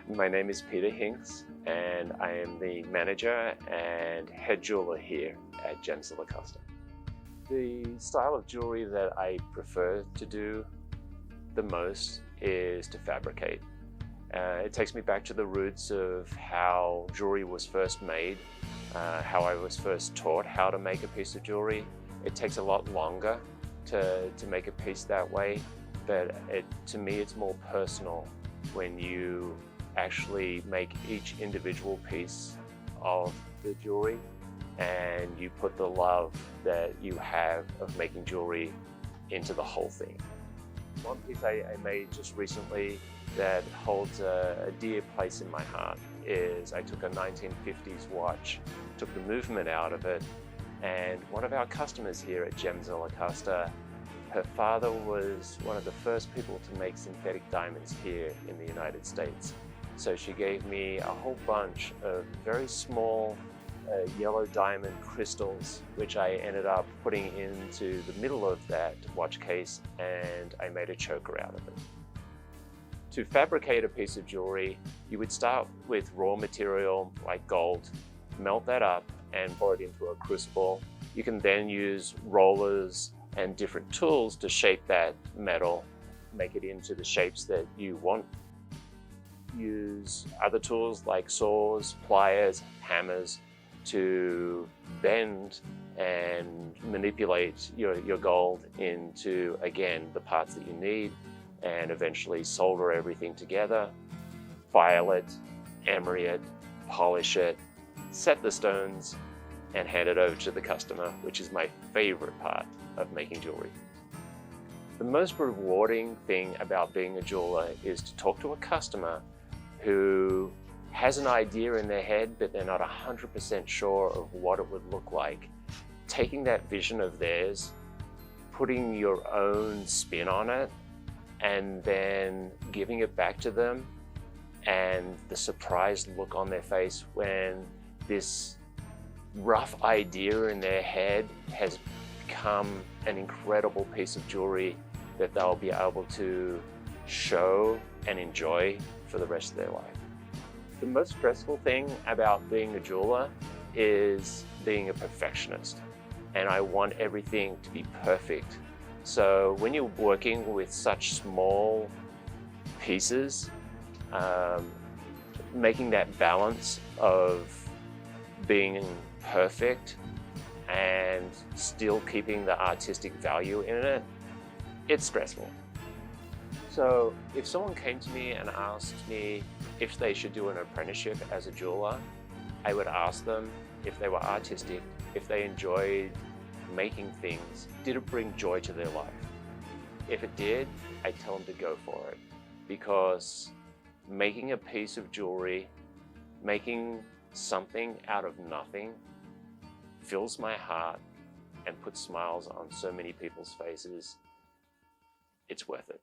My name is Peter Hinks, and I am the manager and head jeweler here at Gems de la Costa. The style of jewelry that I prefer to do the most is to fabricate. It takes me back to the roots of how jewelry was first made, how I was first taught how to make a piece of jewelry. It takes a lot longer to make a piece that way, but to me it's more personal when you actually make each individual piece of the jewelry and you put the love that you have of making jewelry into the whole thing. One piece I made just recently that holds a dear place in my heart is I took a 1950s watch, took the movement out of it, and one of our customers here at Gems de la Costa, her father was one of the first people to make synthetic diamonds here in the United States. So she gave me a whole bunch of very small yellow diamond crystals, which I ended up putting into the middle of that watch case, and I made a choker out of it. To fabricate a piece of jewelry, you would start with raw material like gold, melt that up and pour it into a crucible. You can then use rollers and different tools to shape that metal, make it into the shapes that you want. Use other tools like saws, pliers, hammers to bend and manipulate your gold into, again, the parts that you need, and eventually solder everything together, file it, emery it, polish it, set the stones, and hand it over to the customer, which is my favorite part of making jewelry. The most rewarding thing about being a jeweler is to talk to a customer who has an idea in their head, but they're not 100% sure of what it would look like. Taking that vision of theirs, putting your own spin on it, and then giving it back to them, and the surprised look on their face when this rough idea in their head has become an incredible piece of jewelry that they'll be able to show and enjoy for the rest of their life. The most stressful thing about being a jeweler is being a perfectionist, and I want everything to be perfect. So when you're working with such small pieces, making that balance of being perfect and still keeping the artistic value in it, it's stressful. So if someone came to me and asked me if they should do an apprenticeship as a jeweler, I would ask them if they were artistic, if they enjoyed making things, did it bring joy to their life? If it did, I'd tell them to go for it, because making a piece of jewelry, making something out of nothing fills my heart and puts smiles on so many people's faces. It's worth it.